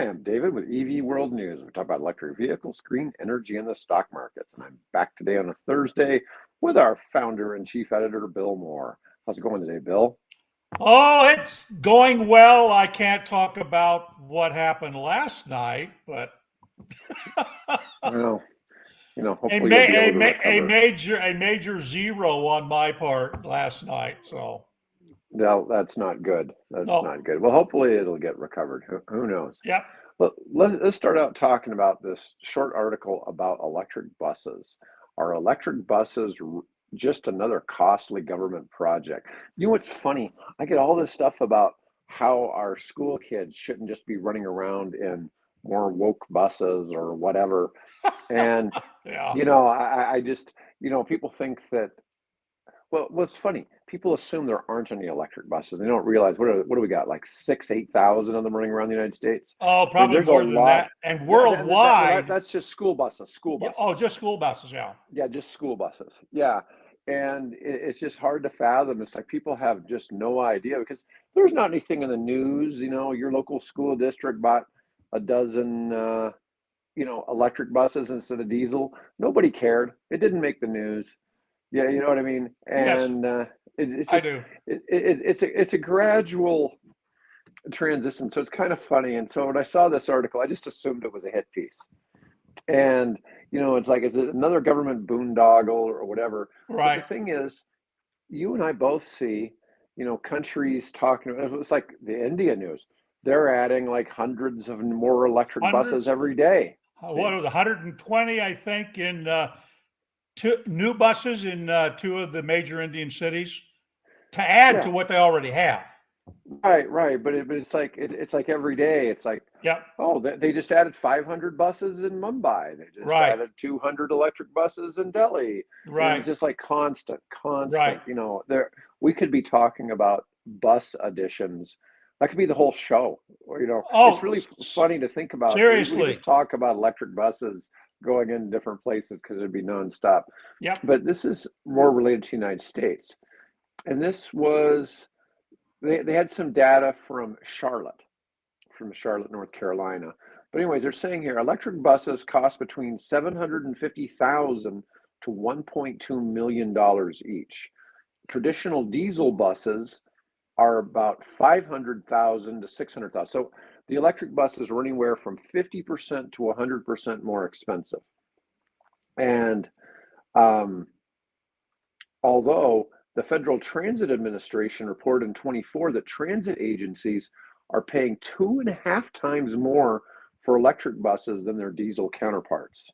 am David with EV World News. We talk about electric vehicles, green energy, and the stock markets. And I'm back today on a Thursday with our founder and chief editor, Bill Moore. How's it going today, Bill? Oh, it's going well. I can't talk about what happened last night, but Well, a, hopefully ma- you'll be a, able to ma- a recover. major zero on my part last night. So No, that's not good. That's no, not good. Well, hopefully it'll get recovered. Who knows? yep, But let's start out talking about this short article about electric buses. Are electric buses just another costly government project? You know what's funny? I get all this stuff about how our school kids shouldn't just be running around in more woke buses or whatever. And, yeah, I just, people think that, well, what's funny, people assume there aren't any electric buses. They don't realize what do we got, like 8,000 of them running around the United States? oh, I mean, probably there's a more than lot. that. And Yeah, worldwide, that's just school buses, school yeah, oh, buses. just school buses, yeah, Yeah, just school buses. Yeah. And it's just hard to fathom. It's like people have just no idea because there's not anything in the news. Your local school district bought a dozen, electric buses instead of diesel. Nobody cared. It didn't make the news. Yeah, you know what I mean? yes, And it's I just, do. it's a gradual transition. So it's kind of funny. And so when I saw this article, I just assumed it was a hit piece. And, it's like, is it another government boondoggle or whatever? But the Right, thing is, you and I both see, countries talking, it's like the India news. They're adding like hundreds of more electric buses hundreds. every day, it What was it, seems. 120? I think in two new buses in two of the major Indian cities to add Yeah, to what they already have. right, right. But it's like, it's like every day, it's like, Yep. oh, they just added 500 buses in Mumbai. They just Right. added 200 electric buses in Delhi. And it's Right. just like constant, constant. Right. We could be talking about bus additions. That could be the whole show. Or, it's Oh, really funny to think about. We could seriously. just talk about electric buses going in different places because it'd be nonstop. Yep. But this is more related to the United States. And this was, they had some data from Charlotte, North Carolina. But anyways, they're saying here electric buses cost between $750,000 to $1.2 million each. Traditional diesel buses are about 500,000 to 600,000. So the electric buses are anywhere from 50% to 100% more expensive. And um, although the Federal Transit Administration reported in 24 that transit agencies are paying 2.5 times more for electric buses than their diesel counterparts.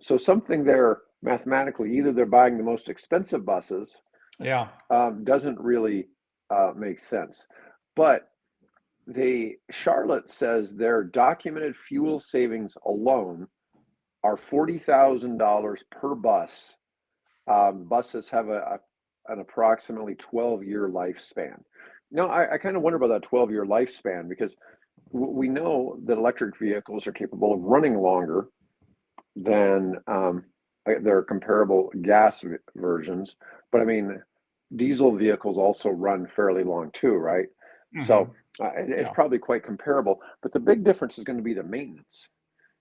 So something there mathematically, either they're buying the most expensive buses, Yeah. doesn't really make sense. But Charlotte says their documented fuel savings alone are $40,000 per bus. Buses have an approximately 12-year lifespan. Now, I kind of wonder about that 12-year lifespan because we know that electric vehicles are capable of running longer than their comparable gas versions. But I mean, diesel vehicles also run fairly long too, right? Hmm. So it's Yeah. probably quite comparable. But the big difference is going to be the maintenance.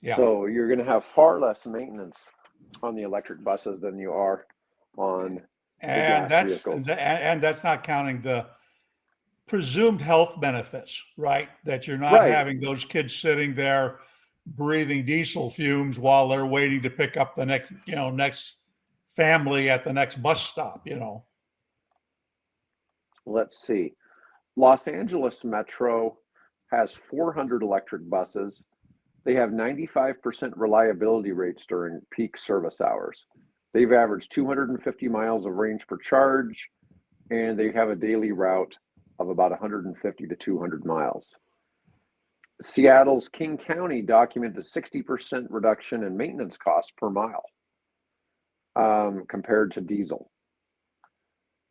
Yeah. So you're going to have far less maintenance on the electric buses than you are on the And gas that's vehicles. and that's not counting the presumed health benefits, right? That you're not Right. having those kids sitting there breathing diesel fumes while they're waiting to pick up the next family at the next bus stop. Let's see. Los Angeles Metro has 400 electric buses. They have 95% reliability rates during peak service hours. They've averaged 250 miles of range per charge, and they have a daily route of about 150 to 200 miles. Seattle's King County documented a 60% reduction in maintenance costs per mile compared to diesel.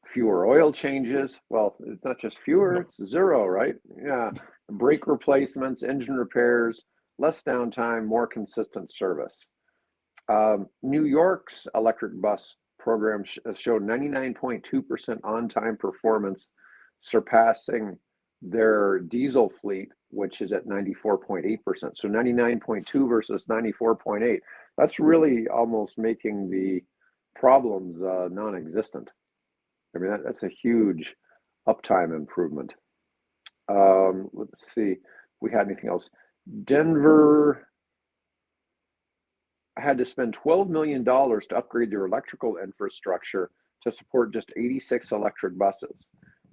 Fewer oil changes. Well, it's not just fewer, it's zero, right? Yeah. Brake replacements, engine repairs, less downtime, more consistent service. New York's electric bus program showed 99.2% on time performance, surpassing their diesel fleet which is at 94.8%. So 99.2 versus 94.8. That's really almost making the problems non-existent. I mean, that's a huge uptime improvement. Let's see if we had anything else. Denver had to spend $12 million to upgrade their electrical infrastructure to support just 86 electric buses.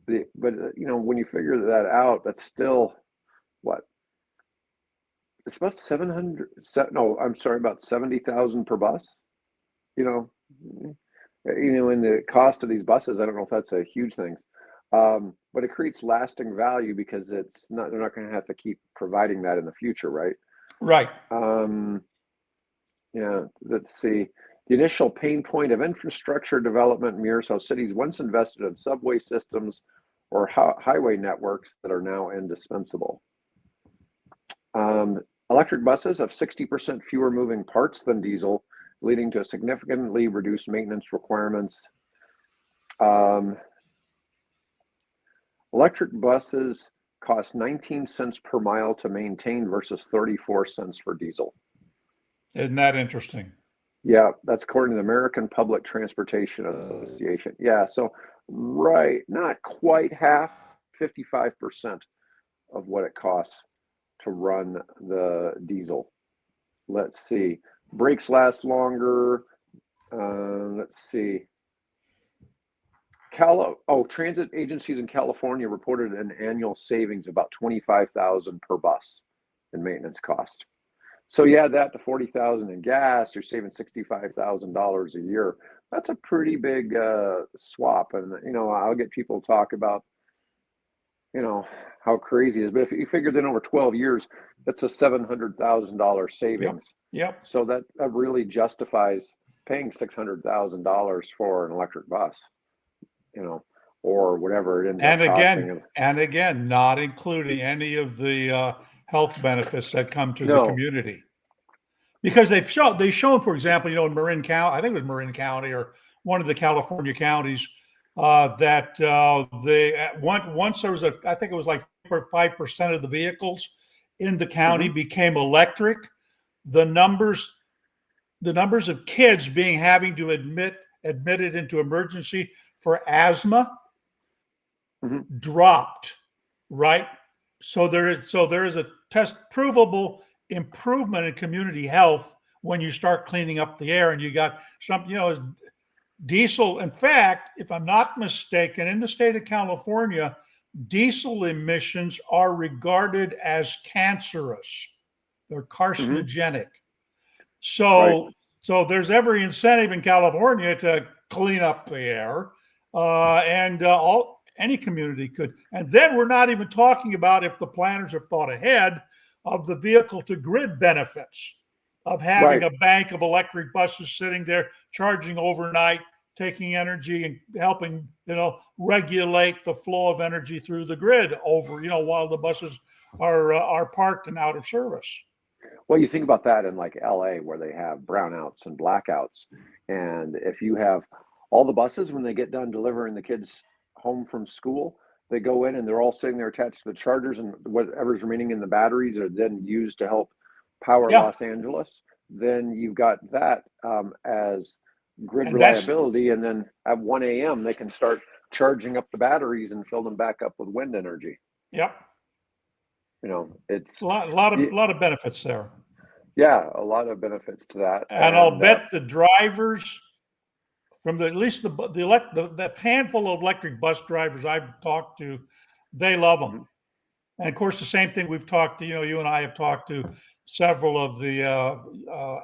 But when you figure that out, that's still what? It's about 700. No, I'm sorry, about 70,000 per bus. You know, in the cost of these buses, I don't know if that's a huge thing, but it creates lasting value because they're not going to have to keep providing that in the future, right? Right. Yeah, let's see. The initial pain point of infrastructure development mirrors how cities once invested in subway systems or highway networks that are now indispensable. Electric buses have 60% fewer moving parts than diesel, leading to significantly reduced maintenance requirements. Electric buses cost 19 cents per mile to maintain versus 34 cents for diesel. Isn't that interesting? Yeah, that's according to the American Public Transportation Association. Yeah, so right, not quite half, 55% of what it costs to run the diesel. Let's see. Brakes last longer. Let's see. Transit agencies in California reported an annual savings of about $25,000 per bus in maintenance cost. So you add that to $40,000 in gas, you're saving $65,000 a year. That's a pretty big swap. And I'll get people to talk about how crazy it is. But if you figure that over 12 years, that's a $700,000 savings. Yep. So that really justifies paying $600,000 for an electric bus, or whatever it ends up costing. And again, not including any of the health benefits that come to the community. Because they've shown, for example, in Marin County, I think it was Marin County or one of the California counties, that once there was I think it was like 5% of the vehicles in the county became electric. The numbers of kids having to admitted into emergency for asthma dropped, right? So there is a provable improvement in community health when you start cleaning up the air, and you got something, diesel. In fact, if I'm not mistaken, in the state of California, diesel emissions are regarded as cancerous. They're carcinogenic. So there's every incentive in California to clean up the air, and any community could. And then we're not even talking about, if the planners have thought ahead, of the vehicle to grid benefits of having a bank of electric buses sitting there charging overnight, taking energy and helping, regulate the flow of energy through the grid over, while the buses are parked and out of service. Well, you think about that in like LA, where they have brownouts and blackouts. And if you have all the buses, when they get done delivering the kids home from school, they go in and they're all sitting there attached to the chargers, and whatever's remaining in the batteries are then used to help power Los Angeles. Then you've got that as grid reliability. And then at 1 a.m., they can start charging up the batteries and fill them back up with wind energy. Yep. It's a lot of benefits there. Yeah, a lot of benefits to that. And I'll bet the drivers, from at least the handful of electric bus drivers I've talked to, they love them. And of course, the same thing we've talked to, you and I have talked to several of the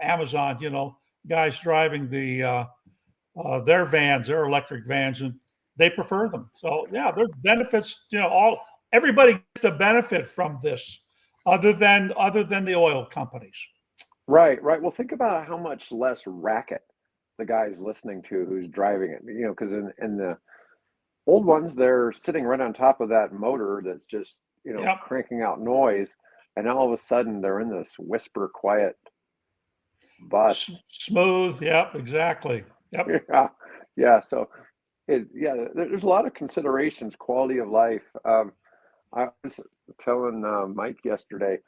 Amazon, guys driving their vans, their electric vans, and they prefer them. So yeah, there's benefits. Everybody gets to benefit from this, other than the oil companies. Right. Well, think about how much less racket the guy's listening to who's driving it. Because in the old ones, they're sitting right on top of that motor that's just cranking out noise, and all of a sudden they're in this whisper quiet bus. Smooth. Yep. Exactly. Yep. Yeah. So there's a lot of considerations. Quality of life. I was telling Mike yesterday,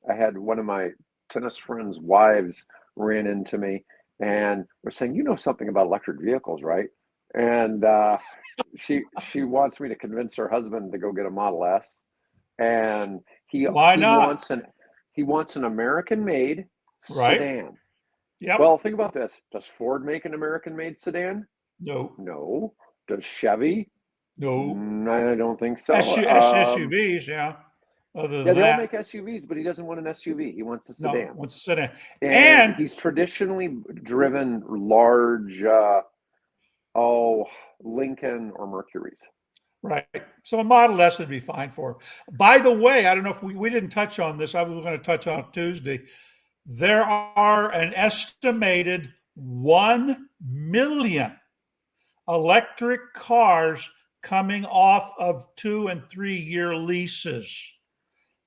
I had one of my tennis friends' wives ran into me and was saying, "You know something about electric vehicles, right?" And she wants me to convince her husband to go get a Model S, and he Why he not? wants an he wants an American-made Right? sedan. Yep. Well, think about this. Does Ford make an American-made sedan? No. No. Does Chevy? No. I don't think so. SUVs, yeah. Other Yeah, than they all make that, SUVs, but he doesn't want an SUV. He wants a no. sedan. What's the sedan? And And he's traditionally driven large, oh, Lincoln or Mercuries. right. So a Model S would be fine for him. By the way, I don't know if we didn't touch on this. I was going to touch on it Tuesday. There are an estimated 1 million electric cars coming off of 2 and 3 year leases.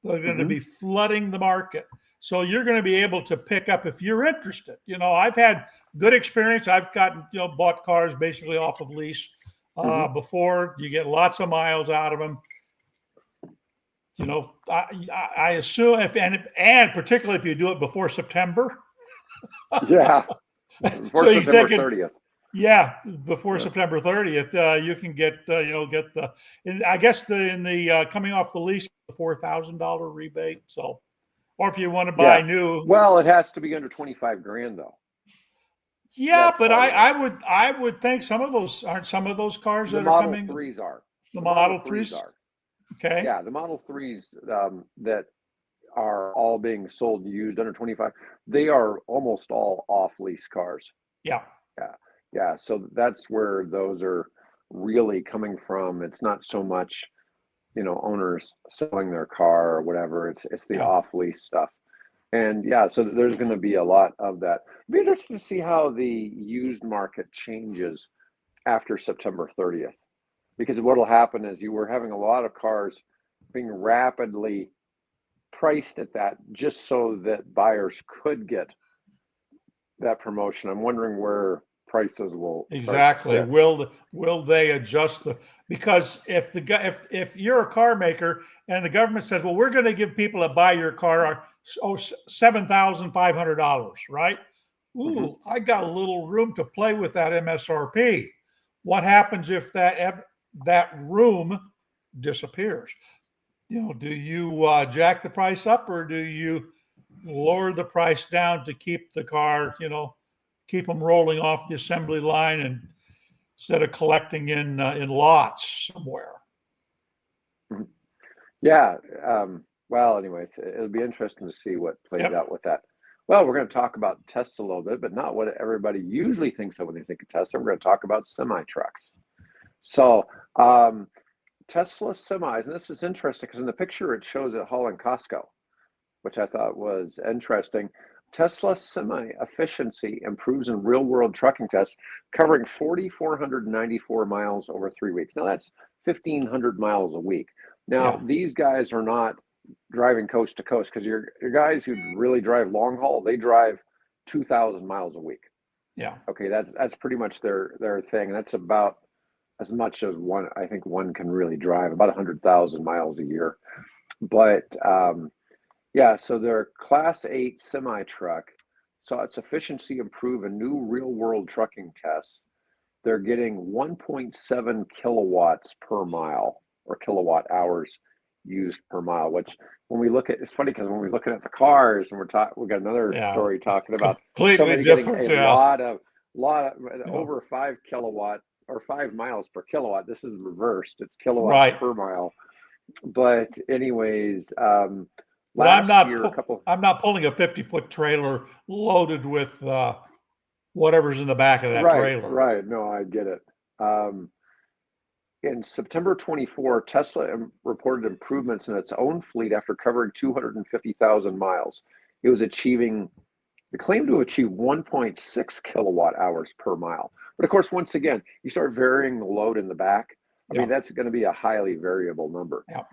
They're going to Hmm. be flooding the market. So you're going to be able to pick up if you're interested. I've had good experience. I've gotten, bought cars basically off of lease Hmm. before. You get lots of miles out of them. I assume and particularly if you do it before September. Yeah, before So you September take it, 30th. yeah, before Yeah. September 30th, you can get the, I guess in the coming off the lease, the $4,000 rebate. So, or if you want to buy Yeah. new, Well, it has to be under 25 grand though. yeah, That's but part of it. I would think some of those cars The that are Model coming, 3s are. the The Model Model 3s 3s. are. Okay. Yeah, the Model 3s that are all being sold used under 25, they are almost all off lease cars. Yeah. Yeah. Yeah. So that's where those are really coming from. It's not so much, owners selling their car or whatever. It's the Yeah. off lease stuff. And yeah, so there's going to be a lot of that. It'd be interesting to see how the used market changes after September 30th. Because what will happen is you were having a lot of cars being rapidly priced at that just so that buyers could get that promotion. I'm wondering where prices will start to Exactly. sit. Will they adjust because if you're a car maker and the government says, well, we're going to give people that buy your car $7,500, right? Hmm. Ooh, I got a little room to play with that MSRP. What happens if that room disappears? Do you jack the price up or do you lower the price down to keep the car, keep them rolling off the assembly line and instead of collecting in lots somewhere? Yeah. Well, anyways, it'll be interesting to see what plays Yep. out with that. Well, we're going to talk about Tesla a little bit, but not what everybody usually thinks of when they think of Tesla. We're going to talk about semi trucks. So, Tesla semis, and this is interesting because in the picture it shows it hauling Costco, which I thought was interesting. Tesla semi efficiency improves in real world trucking tests, covering 4,494 miles over 3 weeks. Now that's 1,500 miles a week. Now, Yeah. these guys are not driving coast to coast because your guys who really drive long haul, they drive 2,000 miles a week. Yeah. Okay, that's pretty much their thing. And that's about as much as I think one can really drive, about 100,000 miles a year. But yeah, so their Class 8 semi truck saw its efficiency improve in new real world trucking tests. They're getting 1.7 kilowatts per mile or kilowatt hours used per mile, which when we look at, it's funny because when we're looking at the cars and we got another Yeah. story talking about Completely somebody getting different. a Yeah. lot of Yeah. over 5 kilowatt or 5 miles per kilowatt. This is reversed. It's kilowatts Right. per mile. But anyways, But last year, a couple, I'm not pulling a 50-foot trailer loaded with whatever's in the back of that right, trailer. right. No, I get it. Um, in September 24, Tesla reported improvements in its own fleet after covering 250,000 miles. It was achieving, it claimed to achieve 1.6 kilowatt hours per mile. But of course, once again, you start varying the load in the back. I mean, Yeah. that's going to be a highly variable number. Yeah.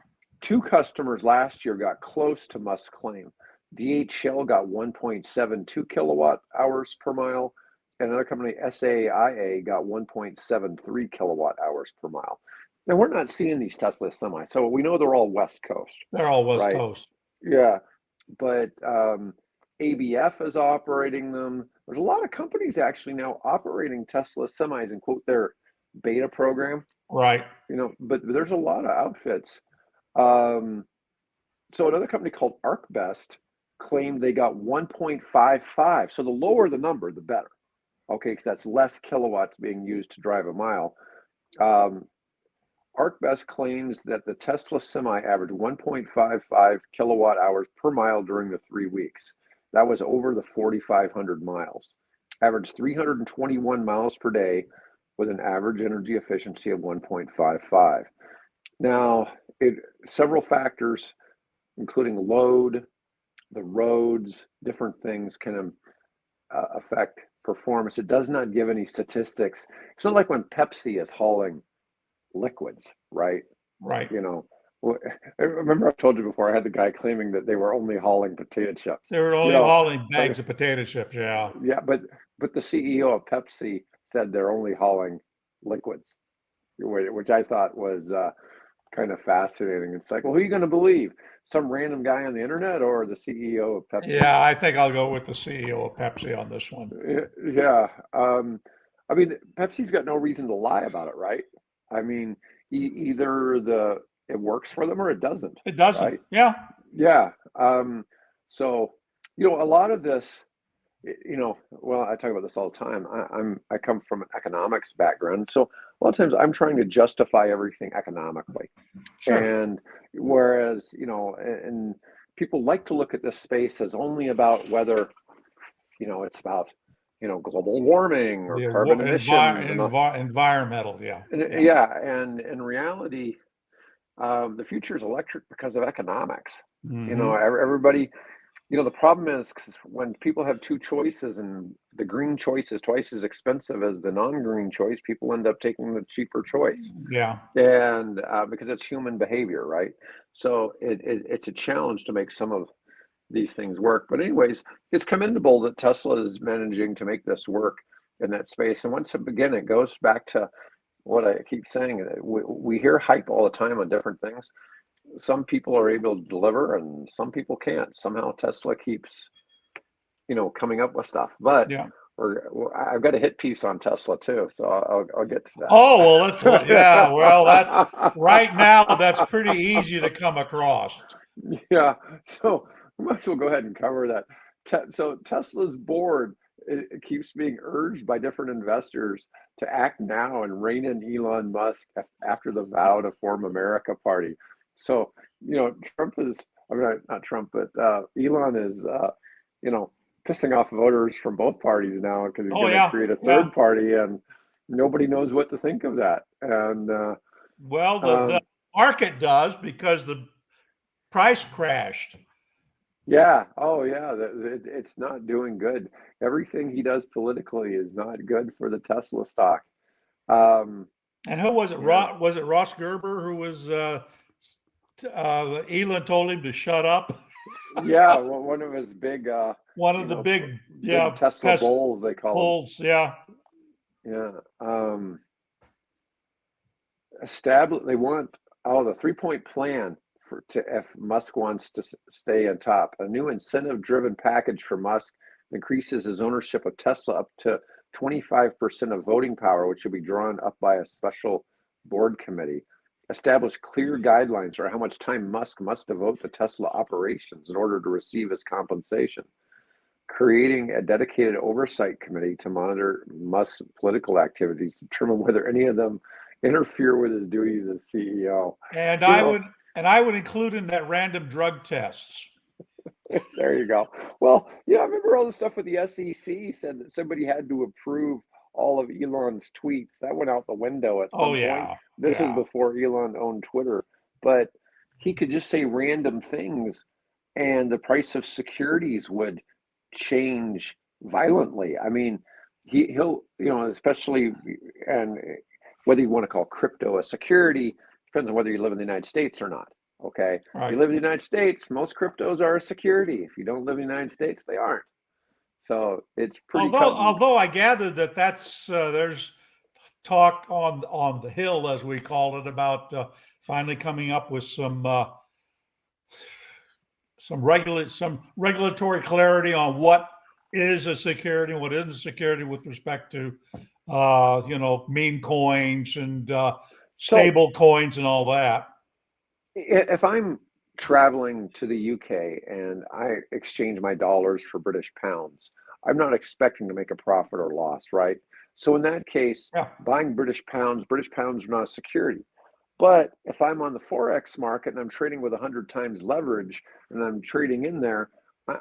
Two customers last year got close to Musk's claim. DHL got 1.72 kilowatt hours per mile, and another company, SAIA, got 1.73 kilowatt hours per mile. And we're not seeing these Tesla semis. So we know they're all West Coast, They're all West right? Coast. Yeah. But ABF is operating them. There's a lot of companies actually now operating Tesla semis and quote their beta program, Right. but there's a lot of outfits. Um, so another company called ArcBest claimed they got 1.55. So the lower the number, the better. Okay, because that's less kilowatts being used to drive a mile. Um, ArcBest claims that the Tesla Semi averaged 1.55 kilowatt hours per mile during the 3 weeks. That was over the 4,500 miles. Averaged 321 miles per day with an average energy efficiency of 1.55. Now, several factors, including load, the roads, different things can affect performance. It does not give any statistics. It's not like when Pepsi is hauling liquids, right? Right. You know, I remember I told you before I had the guy claiming that they were only hauling potato chips. They were You only know, hauling but bags of potato chips. Yeah. yeah, but the CEO of Pepsi said they're only hauling liquids, which I thought was kind of fascinating. It's like, well, who are you going to believe? Some random guy on the internet or the CEO of Pepsi? Yeah, I think I'll go with the CEO of Pepsi on this one. Yeah. I mean, Pepsi's got no reason to lie about it, right? I mean, either it works for them or it doesn't, It doesn't. right? Yeah. Yeah. So, a lot of this, well, I talk about this all the time. I come from an economics background, so a lot of times I'm trying to justify everything economically. Sure. And whereas, and people like to look at this space as only about whether it's about, global warming or The carbon emissions environmental. Yeah. Yeah. yeah, and in reality, the future is electric because of economics. Hmm. Everybody, the problem is because when people have two choices and the green choice is twice as expensive as the non-green choice, people end up taking the cheaper choice. Yeah. And because it's human behavior, right? So it's a challenge to make some of these things work. But anyways, it's commendable that Tesla is managing to make this work in that space. And once again, it goes back to what I keep saying. We hear hype all the time on different things. Some people are able to deliver and some people can't. Somehow Tesla keeps, coming up with stuff. But Yeah. I've got a hit piece on Tesla too, so I'll get to Oh, well, yeah. Well, that's right now. That's that. pretty easy to come across. Yeah, so we might as well go ahead and cover that. So Tesla's board, it keeps being urged by different investors to act now and rein in Elon Musk after the vow to form America party. So, Trump is, I mean, not Trump, but Elon is, you know, pissing off voters from both parties now because he's Oh, going to yeah. create a Yeah. third party and nobody knows what to think of that. And Well, the um, market does because the price crashed. Yeah. Oh, yeah. It's not doing good. Everything he does politically is not good for the Tesla stock. Um, And who was it? yeah. Was it Ross Gerber who was Elon told him to shut up? Yeah. Well, one of his big, One of you the know, big, big yeah, Tesla pest bulls, they call them. bulls. Yeah. Yeah. They want, the 3-point plan if Musk wants to stay on top. A new incentive-driven package for Musk increases his ownership of Tesla up to 25% of voting power, which will be drawn up by a special board committee. Establish clear guidelines for how much time Musk must devote to Tesla operations in order to receive his compensation. Creating a dedicated oversight committee to monitor Musk's political activities, determine whether any of them interfere with his duties as CEO. And You I know, would and I would include in that random drug tests. there you go. Well, I remember all the stuff with the SEC said that somebody had to approve all of Elon's tweets. That went out the window at Oh some point. yeah. This was Yeah. before Elon owned Twitter, but he could just say random things and the price of securities would change violently. I mean, he'll, especially, and whether you want to call crypto a security depends on whether you live in the United States or not. Okay. If you Right. live in the United States, most cryptos are a security. If you don't live in the United States, they aren't. So it's pretty cut. Although I gather that that's there's talk on the Hill, as we call it, about finally coming up with some regulatory clarity on what is a security and what isn't a security with respect to meme coins and So stable coins and all that. if I'm traveling to the UK and I exchange my dollars for British pounds, I'm not expecting to make a profit or loss, right? So in that case, Yeah, buying British pounds are not a security. But if I'm on the Forex market and I'm trading with 100 times leverage and I'm trading in there,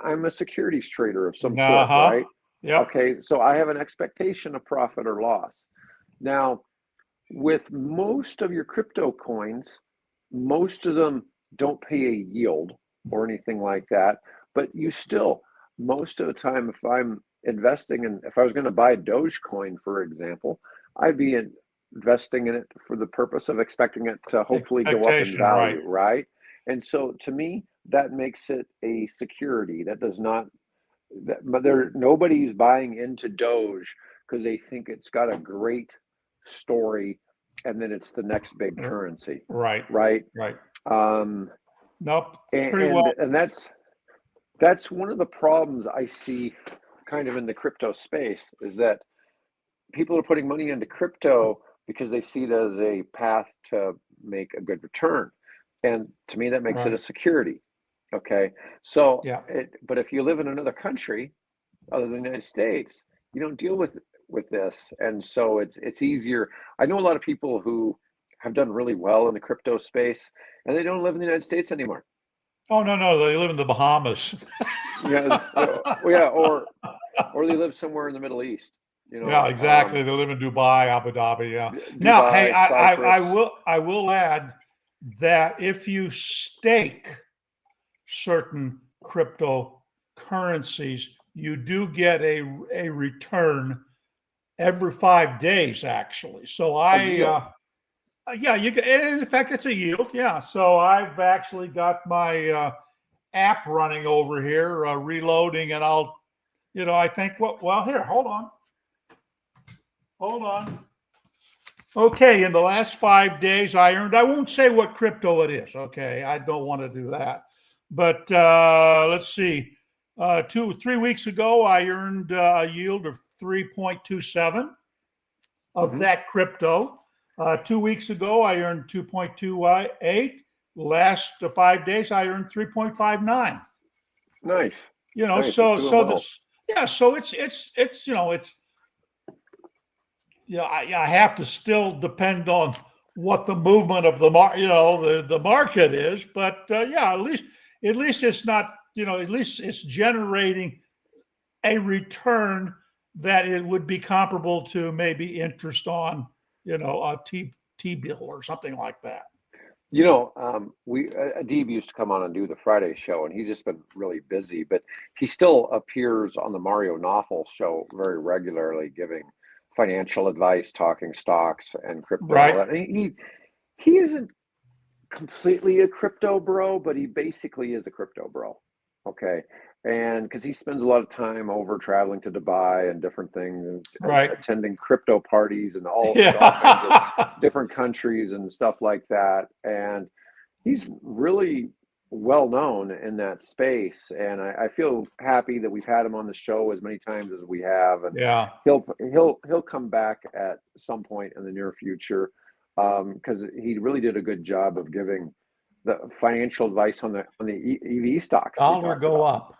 I'm a securities trader of some sort, uh-huh, right? yep, Okay, so I have an expectation of profit or loss. Now, with most of your crypto coins, most of them don't pay a yield or anything like that, but you still, most of the time, if I'm investing in, if I was going to buy Dogecoin, for example, I'd be investing in it for the purpose of expecting it to hopefully go up in expectation, right, value, right? And so to me, that makes it a security. That does not, but nobody's buying into Doge because they think it's got a great story and then it's the next big currency, right, right? right. Um, Nope, and, pretty and well, and that's one of the problems I see kind of in the crypto space is that people are putting money into crypto because they see it as a path to make a good return. And to me, that makes it right, a security. Okay. So, yeah. but if you live in another country other than the United States, you don't deal with this. And so it's easier. I know a lot of people who have done really well in the crypto space and they don't live in the United States anymore. Oh no, they live in the Bahamas. Yeah, well, yeah, or they live somewhere in the Middle East, Yeah, exactly. They live in Dubai, Abu Dhabi. Yeah. Now, hey, Dubai, Cyprus. I will add that if you stake certain cryptocurrencies, you do get a return every 5 days, actually. So A yield. yeah, you get, in fact, it's a yield. Yeah. So I've actually got my app running over here, reloading, and I think, well, here, hold on. Okay, in the last 5 days, I won't say what crypto it is. Okay, I don't want to do that. But let's see. 3 weeks ago, I earned a yield of 3.27 of Hmm. that crypto. 2 weeks ago, I earned 2.28. Last 5 days, I earned 3.59. Nice, You know, nice. It's so doing so well. this, yeah, so it's I have to still depend on what the movement of the market is. But yeah, at least it's not, at least it's generating a return that it would be comparable to maybe interest on, a T bill or something like that. We Adib used to come on and do the Friday show, and he's just been really busy. But he still appears on the Mario Knopfel show very regularly, giving financial advice, talking stocks and crypto and all Right, that. And he isn't completely a crypto bro, but he basically is a crypto bro. Okay. And because he spends a lot of time over traveling to Dubai and different things, right. attending crypto parties and all kinds of Yeah. different countries and stuff like that. And he's really well known in that space. And I feel happy that we've had him on the show as many times as we have. And Yeah. he'll come back at some point in the near future because he really did a good job of giving the financial advice on the EV stocks we Dollar talked go about. up.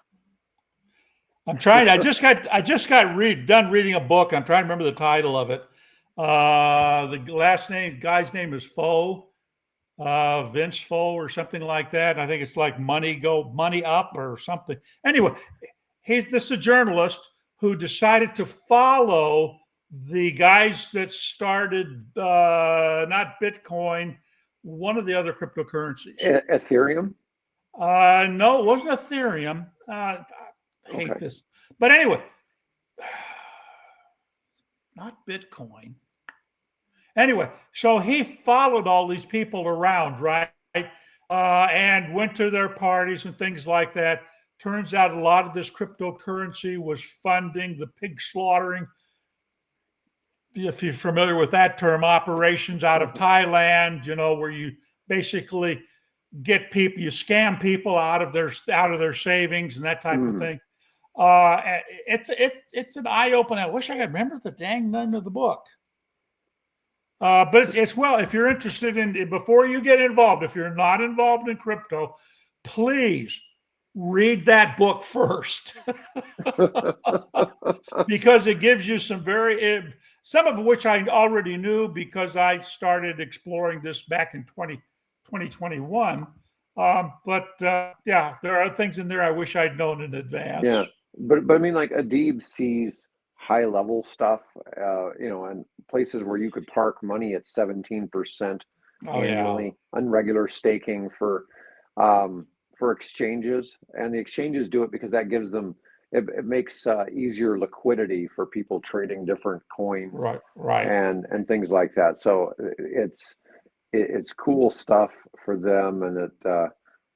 Done reading a book. I'm trying to remember the title of it. The guy's name is Foe, Vince Foe or something like that. And I think it's like money up or something. Anyway, this is a journalist who decided to follow the guys that started not Bitcoin, one of the other cryptocurrencies. Ethereum. No, it wasn't Ethereum. I hate Okay. this, but anyway, not Bitcoin. Anyway, so he followed all these people around, right? And went to their parties and things like that. Turns out a lot of this cryptocurrency was funding the pig slaughtering, if you're familiar with that term, operations out of Thailand, where you basically get people, you scam people out of their savings and that type of thing. It's an eye opener. I wish I could remember the dang name of the book. But it's well, if you're interested in, before you get involved, if you're not involved in crypto, please read that book first. Because it gives you some of which I already knew because I started exploring this back in 2021. Yeah, there are things in there I wish I'd known in advance. Yeah, but I mean, like Adib sees high level stuff, and places where you could park money at 17% annually, on regular staking for exchanges, and the exchanges do it because that gives them it makes easier liquidity for people trading different coins, right, and things like that. So it's cool stuff for them, and it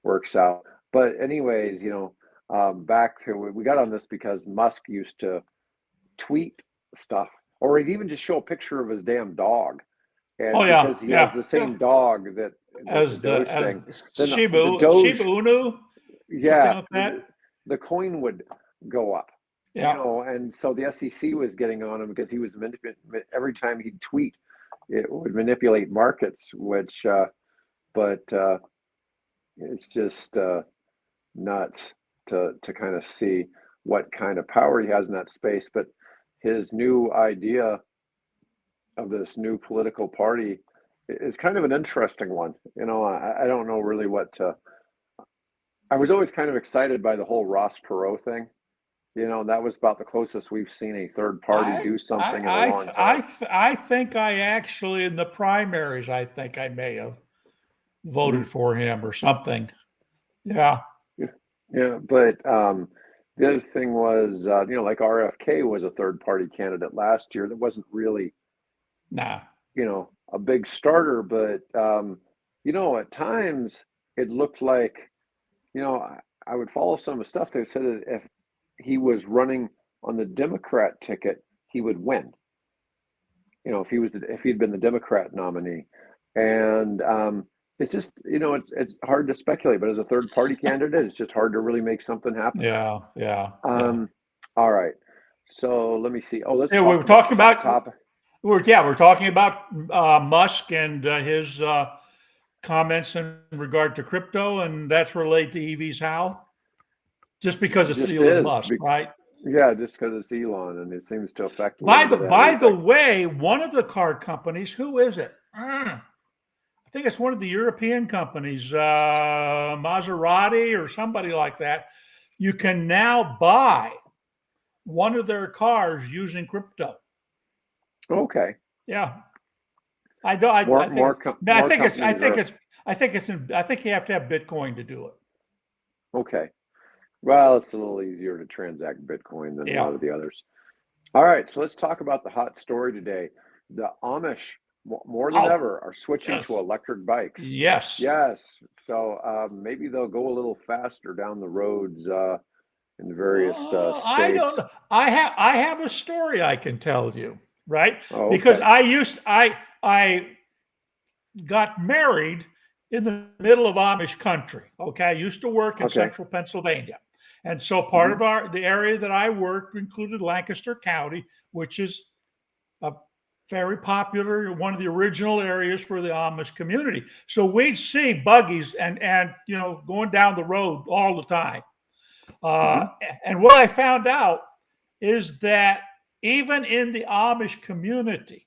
works out. But anyways, back to, we got on this because Musk used to tweet stuff, or he'd even just show a picture of his damn dog, and because he has the same dog that as the Doge as thing, Shiba then the Doge, Inu, yeah, like that. the coin would go up. And so the SEC was getting on him because he was every time he'd tweet, it would manipulate markets, which but it's just nuts to kind of see what kind of power he has in that space. But his new idea of this new political party is kind of an interesting one. I don't know really what to. I was always kind of excited by the whole Ross Perot thing. That was about the closest we've seen a third party do something in a long time. I think I actually, in the primaries, I think I may have voted for him or something. Yeah. Yeah, but the other thing was, like RFK was a third party candidate last year that wasn't really, a big starter, but at times it looked like, I would follow some of the stuff. They said that if he was running on the Democrat ticket, he would win. If he'd been the Democrat nominee, and it's just, it's hard to speculate. But as a third party candidate, it's just hard to really make something happen. Yeah. All right. So let me see. Oh, let's we talk were talking about about topic. we're talking about Musk and his comments in regard to crypto, and that's related to EVs. How? Just because it's Elon Musk, right? Yeah, just because it's Elon, and it seems to affect. By the way, one of the car companies, who is it? I think it's one of the European companies, Maserati or somebody like that. You can now buy one of their cars using crypto. Okay. Yeah. I think you have to have Bitcoin to do it. Okay. Well, it's a little easier to transact Bitcoin than a lot of the others. All right, so let's talk about the hot story today. The Amish, more than ever, are switching to electric bikes. Yes. So maybe they'll go a little faster down the roads in the various states. I don't know. I have a story I can tell you, right? Oh, okay. Because I got married in the middle of Amish country. Okay, I used to work in central Pennsylvania, and so part of the area that I worked included Lancaster County, which is a very popular, one of the original areas for the Amish community. So we'd see buggies and going down the road all the time. And what I found out is that even in the Amish community,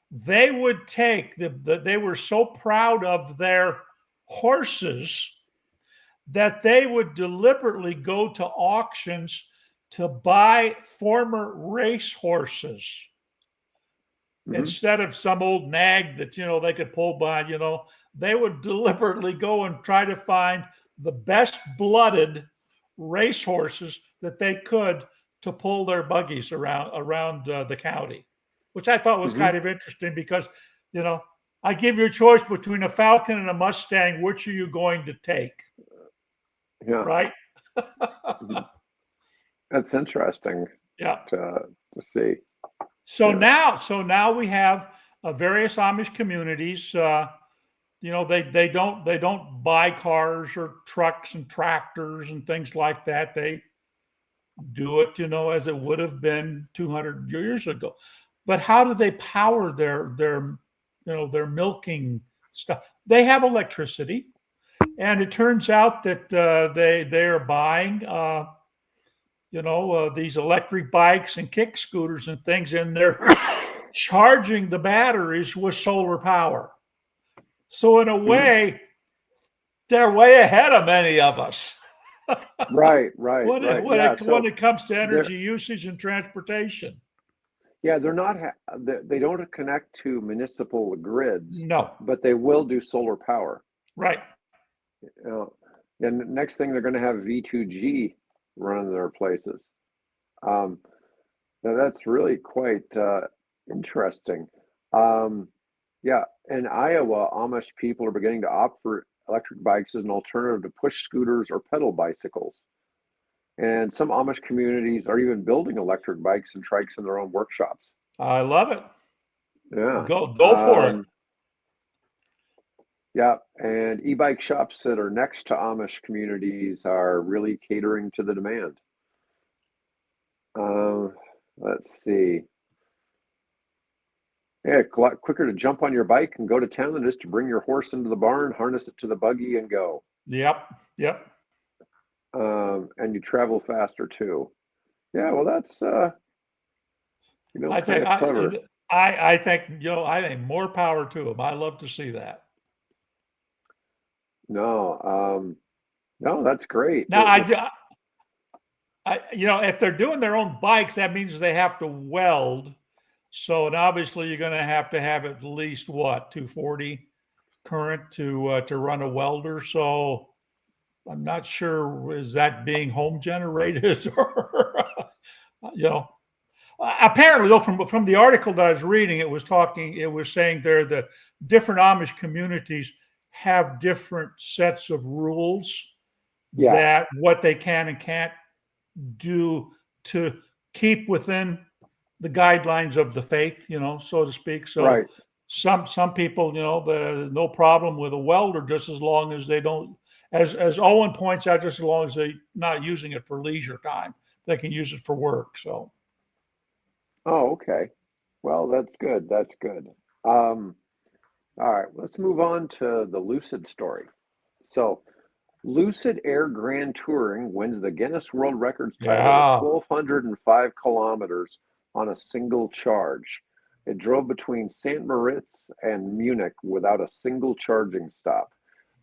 they would take they were so proud of their horses that they would deliberately go to auctions to buy former race horses instead of some old nag that they could pull by. They would deliberately go and try to find the best blooded race horses that they could to pull their buggies around the county, which I thought was kind of interesting because, I give you a choice between a Falcon and a Mustang. Which are you going to take? Yeah. Right. That's interesting. Yeah. To see. So now we have various Amish communities. They don't buy cars or trucks and tractors and things like that. They do it, as it would have been 200 years ago. But how do they power their milking stuff? They have electricity, and it turns out that they are buying these electric bikes and kick scooters and things, and they're charging the batteries with solar power. So in a Mhm. way, they're way ahead of many of us Right, when it, right. when Yeah. it, when So it comes to they're energy usage and transportation. they're not they don't connect to municipal grids, No, but they will do solar power. right. Uh, and the next thing they're going to have V2G running their places. Um, Now that's really quite interesting. Um, yeah, in Iowa, Amish people are beginning to opt for electric bikes as an alternative to push scooters or pedal bicycles. And some Amish communities are even building electric bikes and trikes in their own workshops. I love it. Yeah. Go for it. Um, yeah, and e-bike shops that are next to Amish communities are really catering to the demand. Um, let's see. Yeah, a lot quicker to jump on your bike and go to town than it is to bring your horse into the barn, harness it to the buggy, and go. Yep, yep. And you travel faster too. Yeah, well, that's I kind think of clever. I think more power to them. I love to see that. No, no, that's great. Now, if they're doing their own bikes, that means they have to weld. So, and obviously, you're going to have at least what 240 current to run a welder. So, I'm not sure is that being home generated or you know. Apparently, though, from the article that I was reading, it was saying there the different Amish communities have different sets of rules Yeah, that what they can and can't do to keep within the guidelines of the faith, so to speak. So right. some people, the no problem with a welder just as long as they don't, as Owen points out, just as long as they're not using it for leisure time, they can use it for work. So Oh, okay. Well, that's good. That's good. Um, all right, let's move on to the Lucid story. So, Lucid Air Grand Touring wins the Guinness World Records title with yeah, 1,205 kilometers on a single charge. It drove between St. Moritz and Munich without a single charging stop.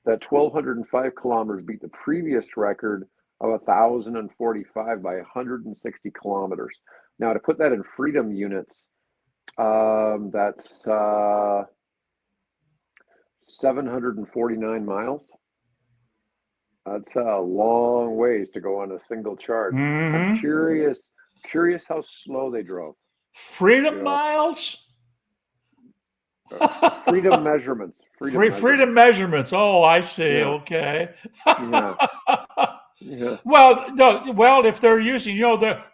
That 1,205 kilometers beat the previous record of 1,045 by 160 kilometers. Now, to put that in freedom units, that's 749 miles. That's a long ways to go on a single charge. I'm hmm, curious how slow they drove. You freedom know, miles. uh, freedom Freedom measurements. measurements. Oh, I see. Yeah, Okay. yeah, yeah, Well, no, well, if they're using,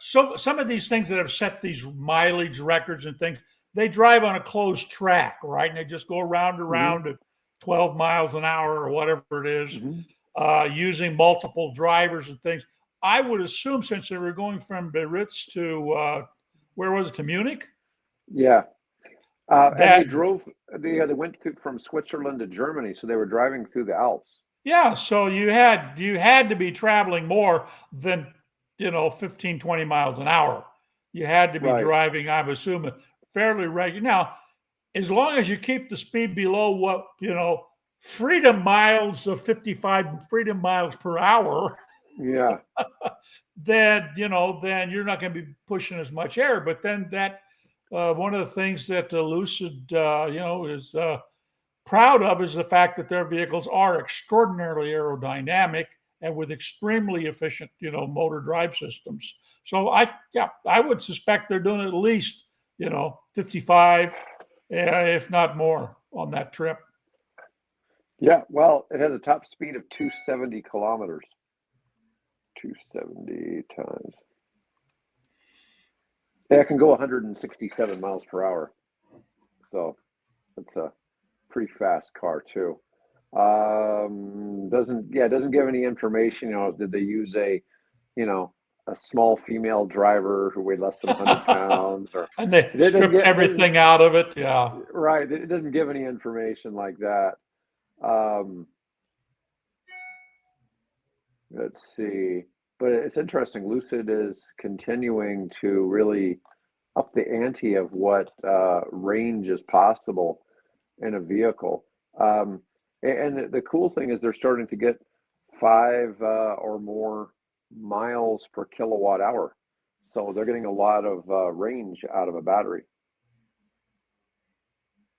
some of these things that have set these mileage records and things, they drive on a closed track, right? And they just go around and hmm around at 12 miles an hour or whatever it is, hmm using multiple drivers and things. I would assume since they were going from Biarritz to where was it, to Munich, yeah. And that they went from Switzerland to Germany, so they were driving through the Alps. yeah, so you had to be traveling more than 15, 20 miles an hour. You had to be Right. driving, I'm assuming, fairly regular. Now, as long as you keep the speed below what, freedom miles of 55 freedom miles per hour, Yeah. then you're not going to be pushing as much air. But then that one of the things that Lucid, is proud of is the fact that their vehicles are extraordinarily aerodynamic and with extremely efficient, motor drive systems. So I would suspect they're doing at least, 55, if not more, on that trip. Yeah. Well, it has a top speed of 270 kilometers. 270 times. Yeah, it can go 167 miles per hour. So it's a pretty fast car too. Doesn't give any information. Did they use you know, a small female driver who weighed less than 100 pounds, or And they it doesn't stripped get it doesn't, everything out of it. Yeah. right. It doesn't give any information like that. Um, let's see. But it's interesting. Lucid is continuing to really up the ante of what range is possible in a vehicle. Um, and the cool thing is they're starting to get 5 or more miles per kilowatt hour. So they're getting a lot of range out of a battery.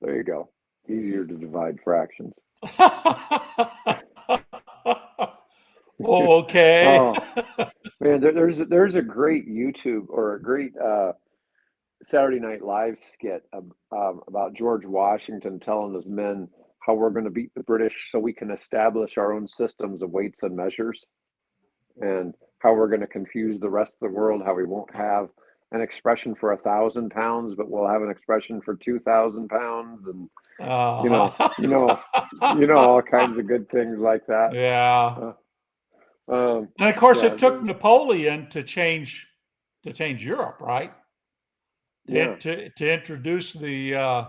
There you go. Easier to divide fractions. Okay. Oh man, there's a great YouTube or a great Saturday Night Live skit about George Washington telling his men how we're going to beat the British so we can establish our own systems of weights and measures, and how we're going to confuse the rest of the world, how we won't have an expression for 1,000 pounds, but we'll have an expression for 2,000 pounds, and you know, Uh-huh. you know, all kinds of good things like that. Yeah. Uh, um, And of course, yeah, it took Napoleon to change Europe, right? yeah, To introduce the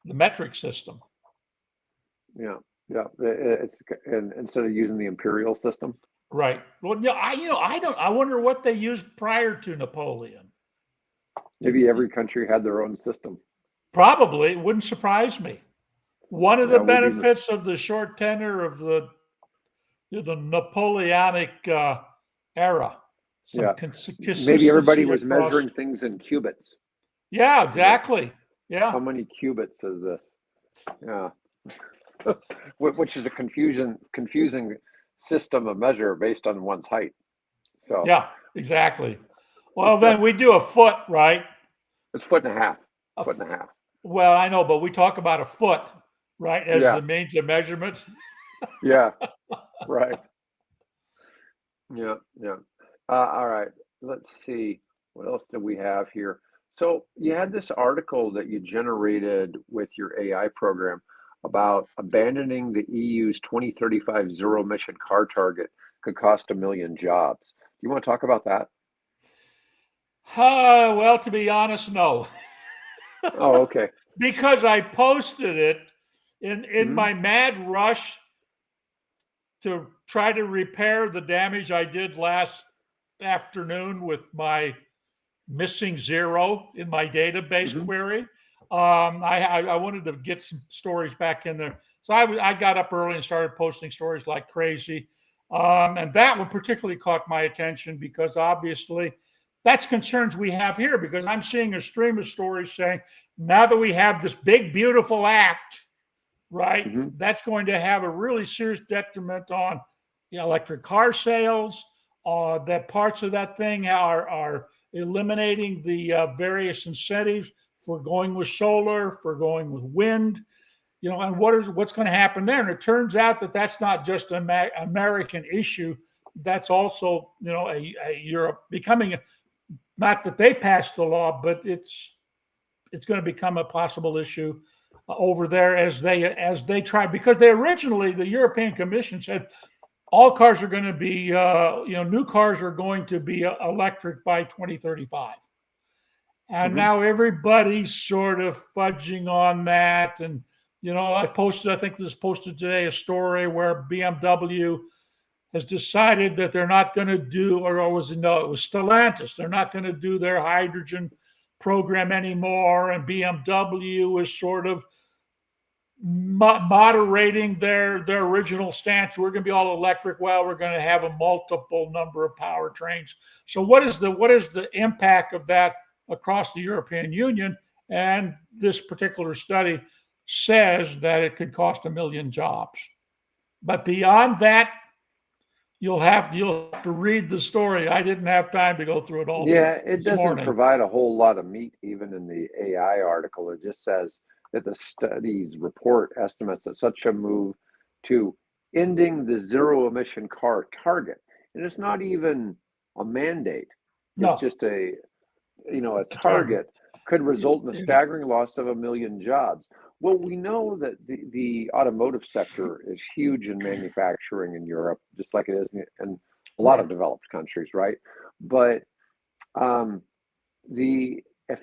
metric system. yeah, yeah. It's and instead of using the imperial system. Right. Well, I don't. I wonder what they used prior to Napoleon. Maybe every country had their own system. Probably, it wouldn't surprise me. One of the Yeah, we'll be benefits of the short tenure of the Napoleonic era, some yeah. Maybe everybody consistency was across. measuring things in cubits. Yeah, You know, exactly. Yeah, how many cubits is this? Yeah, which is a confusing system of measure based on one's height. So yeah, exactly. Well, it's then we do a foot, right? foot and a half, A foot and a f- half. well, I know, but we talk about a foot, right, as Yeah, the means of measurement. yeah, right. Yeah, yeah. All right. Let's see. What else do we have here? So you had this article that you generated with your AI program about abandoning the EU's 2035 zero emission car target could cost 1 million jobs. Do you want to talk about that? Well, to be honest, no, Oh, okay. because I posted it in Hmm. my mad rush to try to repair the damage I did last afternoon with my missing zero in my database Hmm. query. I wanted to get some stories back in there, so I got up early and started posting stories like crazy, and that one particularly caught my attention because obviously that's concerns we have here. Because I'm seeing a stream of stories saying now that we have this big beautiful act, right, Hmm. that's going to have a really serious detriment on electric car sales. That parts of that thing are eliminating the various incentives for going with solar, for going with wind, and what's going to happen there. And it turns out that that's not just an American issue. That's also, a Europe becoming, not that they passed the law, but it's going to become a possible issue over there as they try, because they originally, the European Commission said all cars are going to be new cars are going to be electric by 2035, and Hmm. now everybody's sort of fudging on that. And I think this posted today, a story where BMW has decided that they're not going to do, or was it, no, it was Stellantis, they're not going to do their hydrogen program anymore, and BMW is sort of moderating their original stance. We're going to be all electric. Well, we're going to have a multiple number of powertrains. So what is the impact of that across the European Union? And this particular study says that it could cost 1 million jobs. But beyond that, you'll have to read the story. I didn't have time to go through it all Yeah, it this doesn't morning. provide a whole lot of meat even in the AI article. It just says that the study's report estimates that such a move to ending the zero emission car target, and it's not even a mandate. It's No. just a a a target. target could result in a Yeah, staggering loss of 1 million jobs. Well, we know that the automotive sector is huge in manufacturing in Europe, just like it is in a lot of right. developed countries, right? But um, the if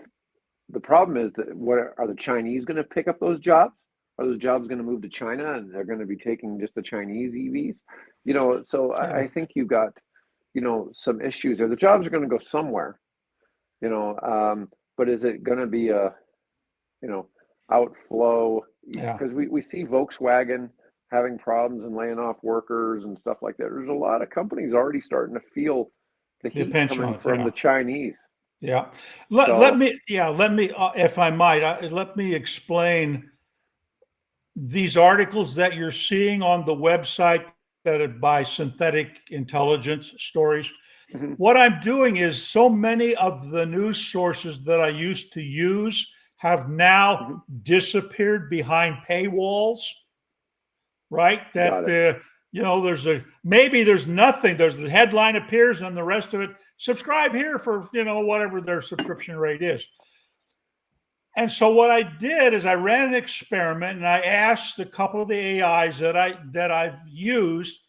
the problem is that what are the Chinese going to pick up those jobs? Are those jobs going to move to China and they're going to be taking just the Chinese EVs? So Yeah, I think you've got, some issues there. The jobs are going to go somewhere, you know, but is it going to be a, you know, outflow? yeah. Because we see Volkswagen having problems and laying off workers and stuff like that. There's a lot of companies already starting to feel the The heat pinch coming on it. from Yeah, the Chinese. yeah. Let So, me, yeah, let me, if I might, let me explain these articles that you're seeing on the website that are by synthetic intelligence stories. mhm, What I'm doing is so many of the news sources that I used to use have now mhm, disappeared behind paywalls, right? got That it. there's a maybe there's nothing. There's the headline appears and the rest of it. Subscribe here for whatever their subscription rate is. And so what I did is I ran an experiment and I asked a couple of the AIs that I've used,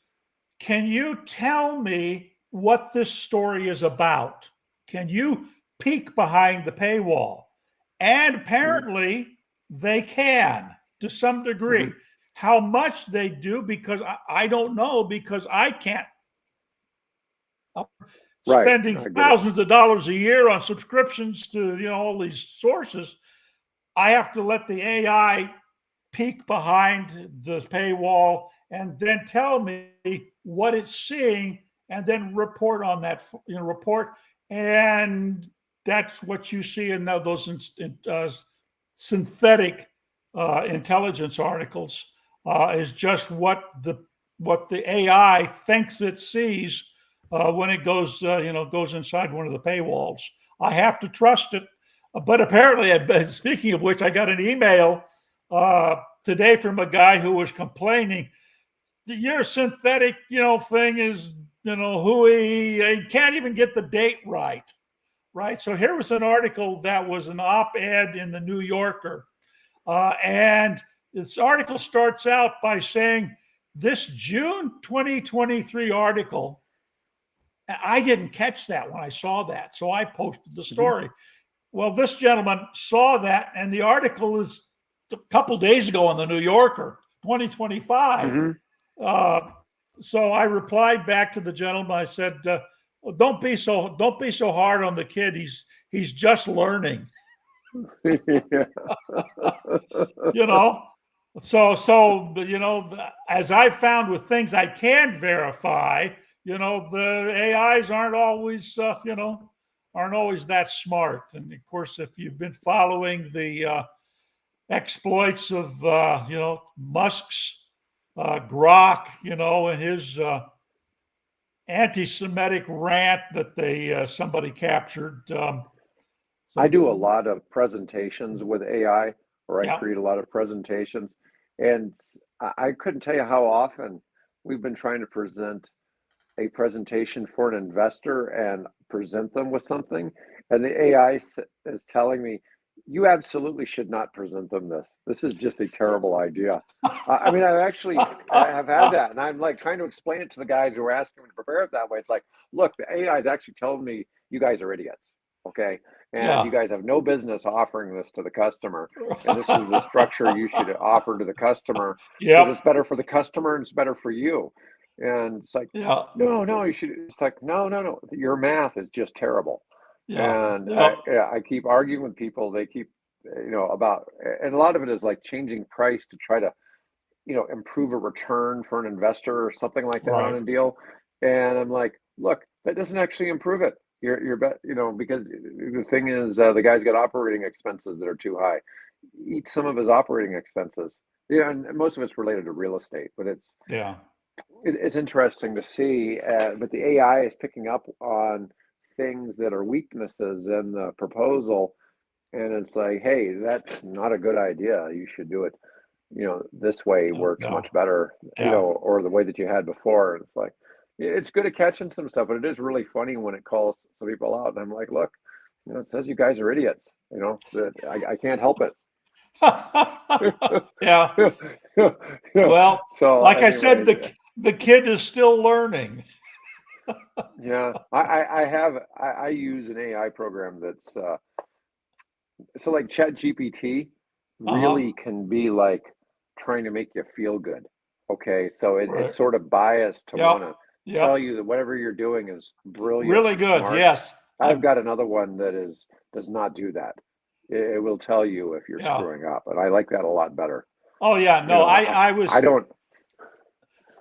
can you tell me what this story is about? Can you peek behind the paywall? And Mhm, apparently they can to some degree. mhm. How much they do, because I don't know, because I can't. Right, Spending I get it. thousands of dollars a year on subscriptions to all these sources. I have to let the AI peek behind the paywall and then tell me what it's seeing and then report on that report. And that's what you see in those synthetic intelligence articles, is just what the AI thinks it sees when it goes inside one of the paywalls. I have to trust it. But apparently, speaking of which, I got an email today from a guy who was complaining that your synthetic, thing is, hooey. He can't even get the date right. Right. So here was an article that was an op-ed in the New Yorker, and this article starts out by saying this June 2023 article. I didn't catch that when I saw that, so I posted the Mhm, story. Well, this gentleman saw that, and the article is a couple days ago in the New Yorker, 2025. mhm. Uh, so I replied back to the gentleman. I said, well, don't be so hard on the kid. He's just learning, Yeah. you know. So as I found with things I can verify, the AIs aren't always that smart. And of course, if you've been following the exploits of Musk's Grok, and his anti-Semitic rant that somebody captured. I do a So lot of presentations with AI, or I yeah, create a lot of presentations, and I couldn't tell you how often we've been trying to present a presentation for an investor and present them with something, and the AI is telling me, you absolutely should not present them this. This is just a terrible idea. I mean, I have had that, and I'm like trying to explain it to the guys who are asking me to prepare it that way. It's like, look, the AI is actually telling me you guys are idiots, okay? And you yeah, guys have no business offering this to the customer. And this is the structure you should offer to the customer because yep, it's better for the customer and it's better for you. And it's like, yeah, no, no, you should. It's like, no, no, no. Your math is just terrible. yeah, And yep, yeah, I keep arguing with people. They keep, about, and a lot of it is like changing price to try to, improve a return for an investor or something like that on right, a deal. And I'm like, look, that doesn't actually improve it. You're bet, because the thing is, the guy's got operating expenses that are too high. Eat some of his operating expenses. Yeah, and most of it's related to real estate, but yeah, it's interesting to see, but the AI is picking up on things that are weaknesses in the proposal, and it's like, hey, that's not a good idea. You should do it, this way yeah, works yeah, much better, yeah, or the way that you had before. It's like, it's good at catching some stuff, but it is really funny when it calls some people out. And I'm like, look, You know, it says you guys are idiots. You know, that I can't help it. Yeah. Well, So, like I said, anyways, the kid is still learning. yeah, I use an AI program that's so like Chat GPT Uh-huh. really can be like trying to make you feel good. Okay, so Right. it's sort of biased to Yep. want to tell Yep. you that whatever you're doing is brilliant Really and good. smart. Yes. I've got another one that is does not do that. It will tell you if you're Yeah. screwing up, and I like that a lot better. Oh yeah. You No, know, I I was don't.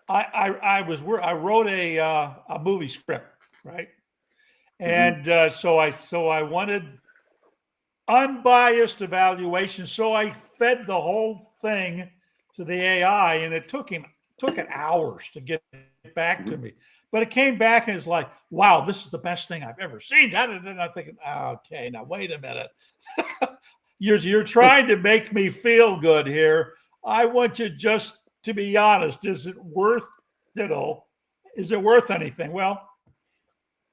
I wrote a movie script, right? Mhm, And so I wanted unbiased evaluation. So I fed the whole thing to the AI, and it took it hours to get back mhm. to me. But it came back and it's like, wow, this is the best thing I've ever seen. And I'm thinking, okay, now wait a minute. You're trying to make me feel good here. I want you just to be honest. Is it worth, is it worth anything? Well,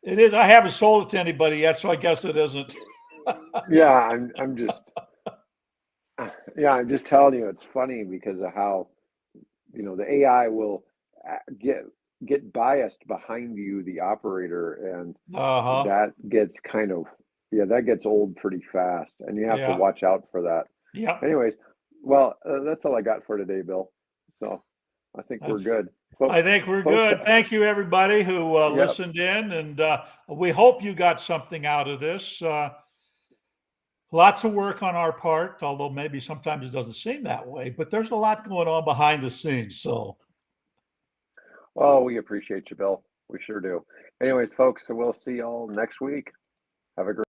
it is. I haven't sold it to anybody yet, so I guess it isn't. Yeah, I'm just yeah, I'm just telling you. It's funny because of how the AI will get biased behind you, the operator, and Uh-huh. that gets yeah, that gets old pretty fast, and you have to Yeah. watch out for that. Yep. Anyways, well, that's all I got for today, Bill. So I think we're That's good. I think we're Folks, good. Thank you, everybody who yep. listened in, and we hope you got something out of this. Lots of work on our part, although maybe sometimes it doesn't seem that way, but there's a lot going on behind the scenes. So, Oh, we appreciate you, Bill. We sure do. Anyways, folks, so we'll see y'all next week. Have a great